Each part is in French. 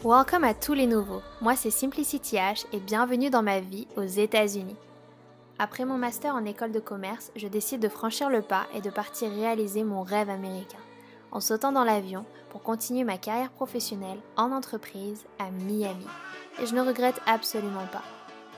Welcome à tous les nouveaux, moi c'est Simplicity H et bienvenue dans ma vie aux États-Unis. Après mon master en école de commerce, je décide de franchir le pas et de partir réaliser mon rêve américain, en sautant dans l'avion pour continuer ma carrière professionnelle en entreprise à Miami. Et je ne regrette absolument pas.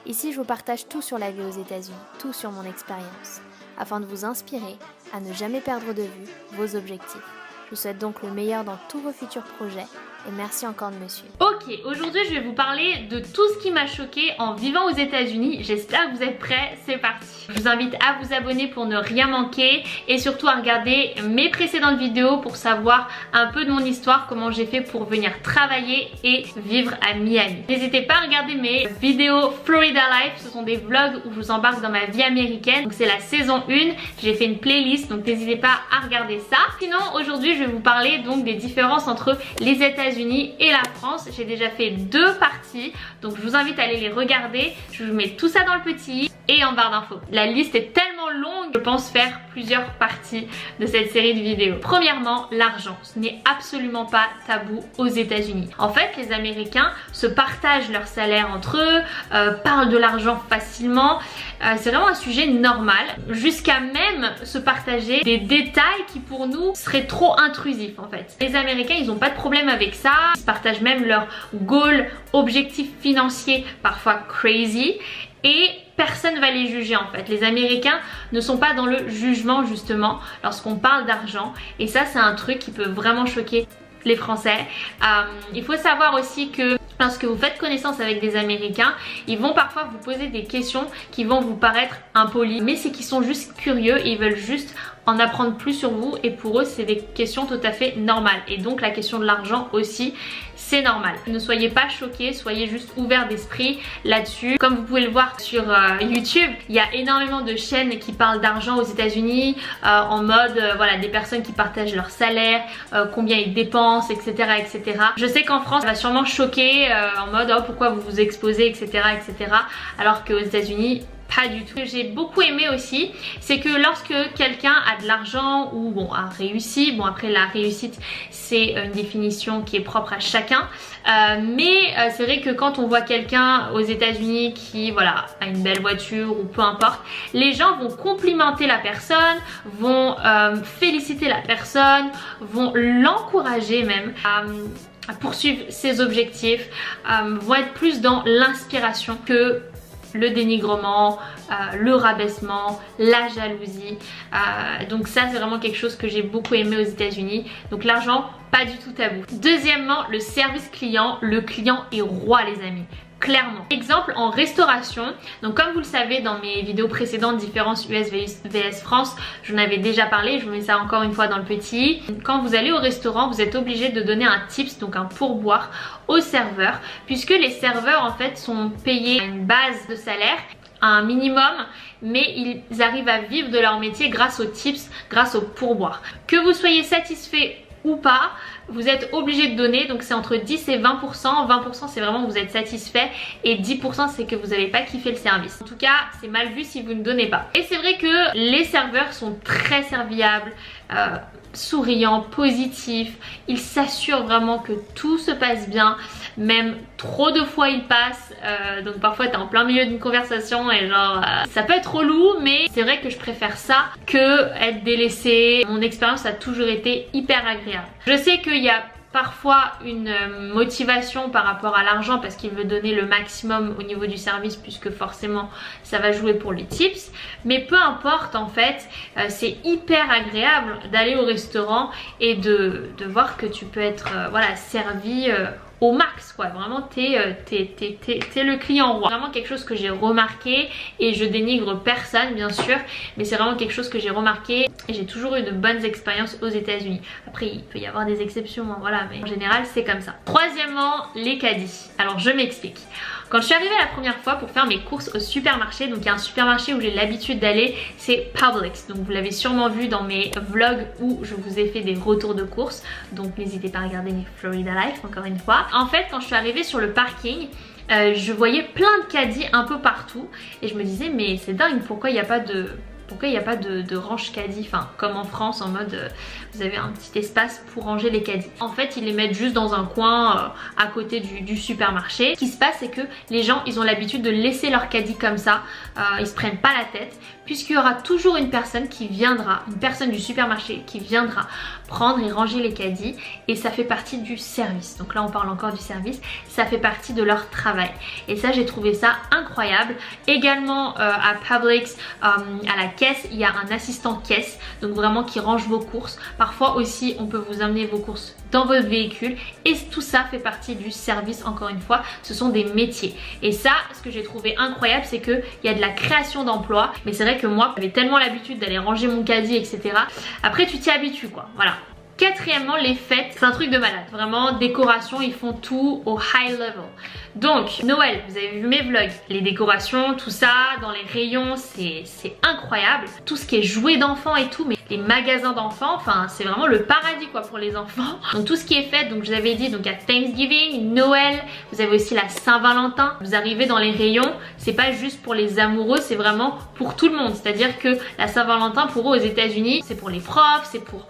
Ici, je vous partage tout sur la vie aux États-Unis, tout sur mon expérience, afin de vous inspirer à ne jamais perdre de vue vos objectifs. Je vous souhaite donc le meilleur dans tous vos futurs projets. Et merci encore de me suivre. Ok, aujourd'hui je vais vous parler de tout ce qui m'a choqué en vivant aux États-Unis. J'espère que vous êtes prêts, c'est parti. Je vous invite à vous abonner pour ne rien manquer et surtout à regarder mes précédentes vidéos pour savoir un peu de mon histoire, comment j'ai fait pour venir travailler et vivre à Miami. N'hésitez pas à regarder mes vidéos Florida Life, ce sont des vlogs où je vous embarque dans ma vie américaine. Donc c'est la saison 1, j'ai fait une playlist, donc n'hésitez pas à regarder ça. Sinon aujourd'hui je vais vous parler donc des différences entre les États-Unis et la France. J'ai déjà fait 2 parties, donc je vous invite à aller les regarder. Je vous mets tout ça dans le petit et en barre d'infos. La liste est tellement longue, je pense faire plusieurs parties de cette série de vidéos. Premièrement, l'argent. Ce n'est absolument pas tabou aux États-Unis. En fait, les Américains se partagent leur salaire entre eux, parlent de l'argent facilement. C'est vraiment un sujet normal, jusqu'à même se partager des détails qui pour nous seraient trop intrusifs en fait. Les Américains, ils n'ont pas de problème avec ça. Ils se partagent même leurs goals, objectifs financiers, parfois crazy. Et personne ne va les juger en fait. Les Américains ne sont pas dans le jugement justement lorsqu'on parle d'argent. Et ça c'est un truc qui peut vraiment choquer les Français. Il faut savoir aussi que lorsque vous faites connaissance avec des Américains, ils vont parfois vous poser des questions qui vont vous paraître impolies. Mais c'est qu'ils sont juste curieux et ils veulent juste en apprendre plus sur vous. Et pour eux c'est des questions tout à fait normales. Et donc la question de l'argent aussi, c'est normal. Ne soyez pas choqués, soyez juste ouverts d'esprit là-dessus. Comme vous pouvez le voir sur YouTube, il y a énormément de chaînes qui parlent d'argent aux États-Unis en mode voilà, des personnes qui partagent leur salaire, combien ils dépensent, etc. etc. Je sais qu'en France ça va sûrement choquer en mode oh, pourquoi vous vous exposez, etc. etc. alors qu'aux États-Unis pas du tout. Ce que j'ai beaucoup aimé aussi, c'est que lorsque quelqu'un a de l'argent ou bon a réussi, bon après la réussite c'est une définition qui est propre à chacun, mais c'est vrai que quand on voit quelqu'un aux États-Unis qui voilà a une belle voiture ou peu importe, les gens vont complimenter la personne, vont féliciter la personne, vont l'encourager même à poursuivre ses objectifs, vont être plus dans l'inspiration que le dénigrement, le rabaissement, la jalousie. Donc ça c'est vraiment quelque chose que j'ai beaucoup aimé aux États-Unis. Donc l'argent, pas du tout tabou. Deuxièmement, le service client. Le client est roi les amis. Clairement. Exemple en restauration, donc comme vous le savez dans mes vidéos précédentes, différences US vs France, j'en avais déjà parlé, je vous mets ça encore une fois dans le petit. Quand vous allez au restaurant, vous êtes obligé de donner un tips, donc un pourboire au serveur, puisque les serveurs en fait sont payés à une base de salaire, un minimum, mais ils arrivent à vivre de leur métier grâce aux tips, grâce aux pourboires. Que vous soyez satisfait ou pas, vous êtes obligé de donner, donc c'est entre 10 et 20%. 20% c'est vraiment que vous êtes satisfait et 10% c'est que vous n'avez pas kiffé le service. En tout cas c'est mal vu si vous ne donnez pas. Et c'est vrai que les serveurs sont très serviables, souriants, positifs, ils s'assurent vraiment que tout se passe bien, même trop de fois ils passent, donc parfois t'es en plein milieu d'une conversation et genre ça peut être relou, mais c'est vrai que je préfère ça que être délaissée. Mon expérience a toujours été hyper agréable. Je sais qu'il y a parfois une motivation par rapport à l'argent parce qu'il veut donner le maximum au niveau du service puisque forcément ça va jouer pour les tips, mais peu importe en fait, c'est hyper agréable d'aller au restaurant et de voir que tu peux être voilà, servi au max quoi, vraiment t'es le client roi. Vraiment quelque chose que j'ai remarqué et je dénigre personne bien sûr, mais c'est vraiment quelque chose que j'ai remarqué et j'ai toujours eu de bonnes expériences aux États-Unis. Après il peut y avoir des exceptions hein, voilà, mais en général c'est comme ça. Troisièmement, les caddies. Alors je m'explique. Quand je suis arrivée la première fois pour faire mes courses au supermarché, donc il y a un supermarché où j'ai l'habitude d'aller, c'est Publix. Donc vous l'avez sûrement vu dans mes vlogs où je vous ai fait des retours de courses. Donc n'hésitez pas à regarder mes Florida Life encore une fois. En fait quand je suis arrivée sur le parking, je voyais plein de caddies un peu partout et je me disais mais c'est dingue, pourquoi il n'y a pas de pourquoi il n'y a pas de range caddie, enfin comme en France en mode vous avez un petit espace pour ranger les caddies. En fait ils les mettent juste dans un coin à côté du supermarché. Ce qui se passe c'est que les gens ils ont l'habitude de laisser leur caddie comme ça, ils se prennent pas la tête puisqu'il y aura toujours une personne qui viendra, une personne du supermarché qui viendra prendre et ranger les caddies et ça fait partie du service. Donc là on parle encore du service, ça fait partie de leur travail et ça j'ai trouvé ça incroyable. Également à Publix, à la caisse il y a un assistant caisse donc vraiment qui range vos courses. Parfois aussi on peut vous amener vos courses dans votre véhicule et tout ça fait partie du service. Encore une fois ce sont des métiers et ça ce que j'ai trouvé incroyable c'est qu'il y a de la création d'emplois. Mais c'est vrai que moi j'avais tellement l'habitude d'aller ranger mon caddie etc. Après tu t'y habitues quoi, voilà. Quatrièmement, les fêtes, c'est un truc de malade. Vraiment, décoration, ils font tout au high level. Donc, Noël, vous avez vu mes vlogs. Les décorations, tout ça, dans les rayons, c'est incroyable. Tout ce qui est jouets d'enfants et tout, mais les magasins d'enfants, enfin, c'est vraiment le paradis quoi pour les enfants. Donc, tout ce qui est fait, donc je vous avais dit, donc à Thanksgiving, Noël, vous avez aussi la Saint-Valentin. Vous arrivez dans les rayons, c'est pas juste pour les amoureux, c'est vraiment pour tout le monde. C'est-à-dire que la Saint-Valentin, pour eux aux États-Unis, c'est pour les profs, c'est pour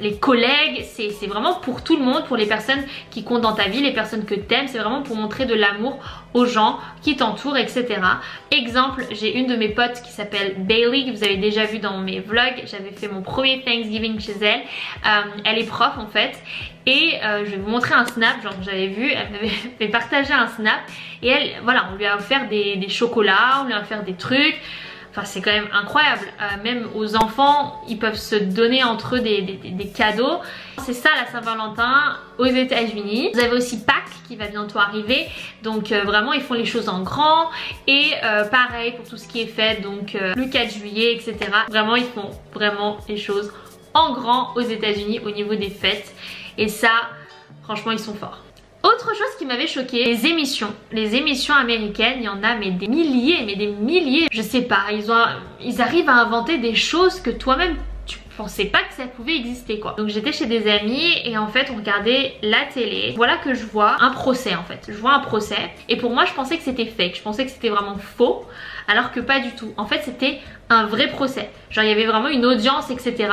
les collègues, c'est vraiment pour tout le monde, pour les personnes qui comptent dans ta vie, les personnes que t'aimes, c'est vraiment pour montrer de l'amour aux gens qui t'entourent, etc. Exemple, j'ai une de mes potes qui s'appelle Bailey, que vous avez déjà vu dans mes vlogs, j'avais fait mon premier Thanksgiving chez elle. Elle est prof en fait et je vais vous montrer un snap, genre j'avais vu, elle m'avait fait partager un snap et elle, voilà, on lui a offert des chocolats, on lui a offert des trucs. Enfin, c'est quand même incroyable, même aux enfants ils peuvent se donner entre eux des cadeaux. C'est ça la Saint-Valentin aux États-Unis. Vous avez aussi Pâques qui va bientôt arriver, donc vraiment ils font les choses en grand. Et pareil pour tout ce qui est fête, donc le 4 juillet etc. Vraiment ils font vraiment les choses en grand aux États-Unis au niveau des fêtes et ça franchement ils sont forts. Autre chose qui m'avait choqué, les émissions américaines, il y en a mais des milliers, je sais pas, ils arrivent à inventer des choses que toi-même tu pensais pas que ça pouvait exister quoi. Donc j'étais chez des amis et en fait on regardait la télé, voilà que je vois un procès en fait, je vois un procès et pour moi je pensais que c'était fake, je pensais que c'était vraiment faux alors que pas du tout. En fait c'était un vrai procès, genre il y avait vraiment une audience etc.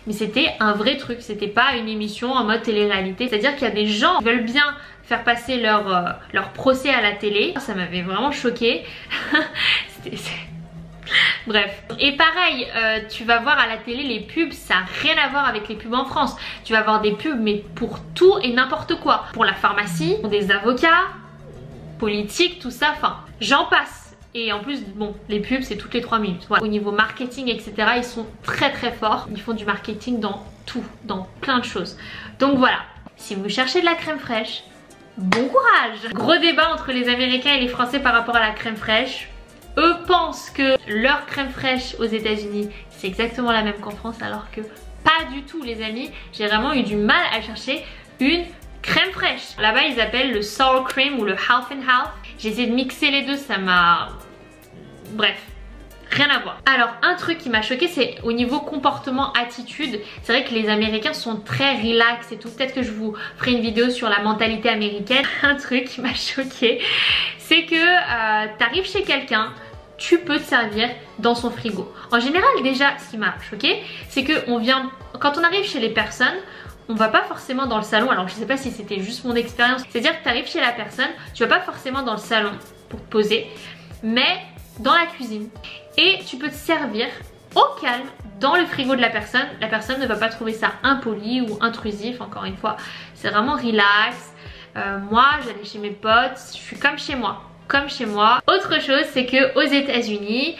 Mais c'était un vrai truc, c'était pas une émission en mode télé-réalité, c'est à dire qu'il y a des gens qui veulent bien faire passer leur procès à la télé. Ça m'avait vraiment choqué. Bref. Et pareil, tu vas voir à la télé les pubs, ça n'a rien à voir avec les pubs en France. Tu vas voir des pubs mais pour tout et n'importe quoi. Pour la pharmacie, pour des avocats, politique, tout ça, enfin j'en passe. Et en plus, bon, les pubs c'est toutes les 3 minutes. Voilà. Au niveau marketing, etc., ils sont très forts. Ils font du marketing dans tout, dans plein de choses. Donc voilà, si vous cherchez de la crème fraîche, bon courage! Gros débat entre les Américains et les Français par rapport à la crème fraîche. Eux pensent que leur crème fraîche aux États-Unis c'est exactement la même qu'en France alors que pas du tout les amis. J'ai vraiment eu du mal à chercher une crème fraîche. Là-bas ils appellent le sour cream ou le half and half. J'ai essayé de mixer les deux, ça m'a... Bref. Rien à voir. Alors un truc qui m'a choqué c'est au niveau comportement, attitude. C'est vrai que les Américains sont très relax et tout. Peut-être que je vous ferai une vidéo sur la mentalité américaine. Un truc qui m'a choqué c'est que t'arrives chez quelqu'un, tu peux te servir dans son frigo. En général déjà ce qui m'a choqué c'est que quand on arrive chez les personnes, on va pas forcément dans le salon. Alors je sais pas si c'était juste mon expérience. C'est-à-dire que tu arrives chez la personne, tu vas pas forcément dans le salon pour te poser, mais dans la cuisine. Et tu peux te servir au calme dans le frigo de la personne. La personne ne va pas trouver ça impoli ou intrusif. Encore une fois, c'est vraiment relax. Moi, j'allais chez mes potes, je suis comme chez moi. Comme chez moi. Autre chose, c'est que aux États-Unis,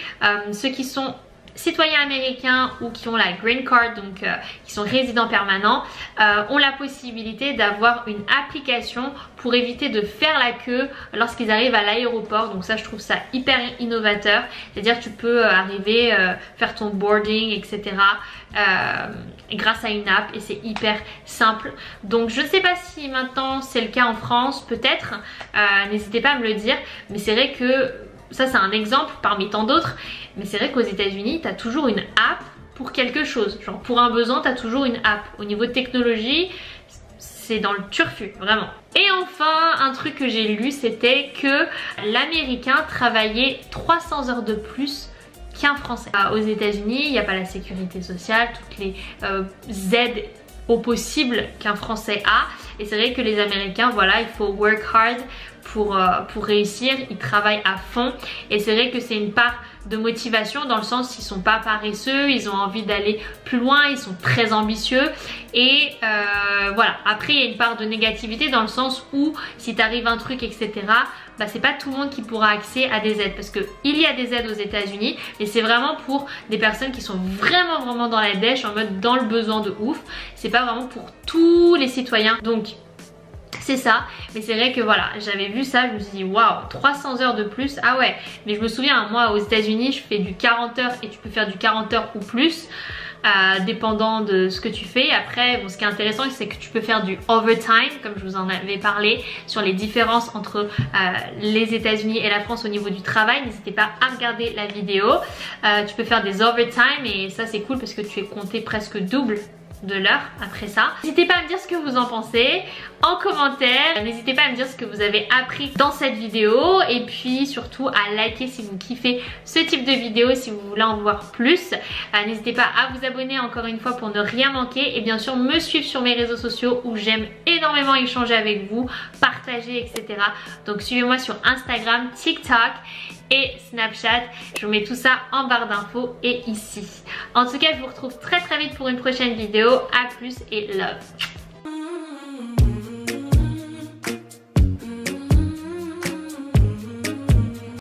ceux qui sont citoyens américains ou qui ont la green card, donc qui sont résidents permanents, ont la possibilité d'avoir une application pour éviter de faire la queue lorsqu'ils arrivent à l'aéroport. Donc ça je trouve ça hyper innovateur, c'est à dire tu peux arriver, faire ton boarding etc. Grâce à une app et c'est hyper simple. Donc je ne sais pas si maintenant c'est le cas en France, peut-être, n'hésitez pas à me le dire, mais c'est vrai que ça c'est un exemple parmi tant d'autres, mais c'est vrai qu'aux États-Unis tu as toujours une app pour quelque chose, genre pour un besoin tu as toujours une app. Au niveau de technologie c'est dans le turfu, vraiment. Et enfin un truc que j'ai lu c'était que l'américain travaillait 300 heures de plus qu'un Français. Aux États-Unis, il n'y a pas la sécurité sociale, toutes les aides au possible qu'un Français a. Et c'est vrai que les Américains, voilà, il faut work hard pour réussir, ils travaillent à fond. Et c'est vrai que c'est une part de motivation dans le sens qu'ils sont pas paresseux, ils ont envie d'aller plus loin, ils sont très ambitieux. Et voilà, après il y a une part de négativité dans le sens où si t'arrive un truc, etc., bah c'est pas tout le monde qui pourra accéder à des aides, parce que il y a des aides aux États-Unis, mais c'est vraiment pour des personnes qui sont vraiment dans la dèche, en mode dans le besoin de ouf. C'est pas vraiment pour tous les citoyens. Donc c'est ça, mais c'est vrai que voilà, j'avais vu ça, je me suis dit waouh, 300 heures de plus, ah ouais. Mais je me souviens, moi aux États-Unis je fais du 40 heures et tu peux faire du 40 heures ou plus, dépendant de ce que tu fais. Après, bon, ce qui est intéressant, c'est que tu peux faire du overtime, comme je vous en avais parlé sur les différences entre les États-Unis et la France au niveau du travail. N'hésitez pas à regarder la vidéo. Tu peux faire des overtime et ça c'est cool parce que tu es compté presque double de l'heure après ça. N'hésitez pas à me dire ce que vous en pensez en commentaire. N'hésitez pas à me dire ce que vous avez appris dans cette vidéo et puis surtout à liker si vous kiffez ce type de vidéo, si vous voulez en voir plus. N'hésitez pas à vous abonner encore une fois pour ne rien manquer et bien sûr me suivre sur mes réseaux sociaux où j'aime énormément échanger avec vous, partager, etc. Donc suivez-moi sur Instagram, TikTok et Snapchat. Je vous mets tout ça en barre d'infos et ici. En tout cas, je vous retrouve très vite pour une prochaine vidéo. À plus et love.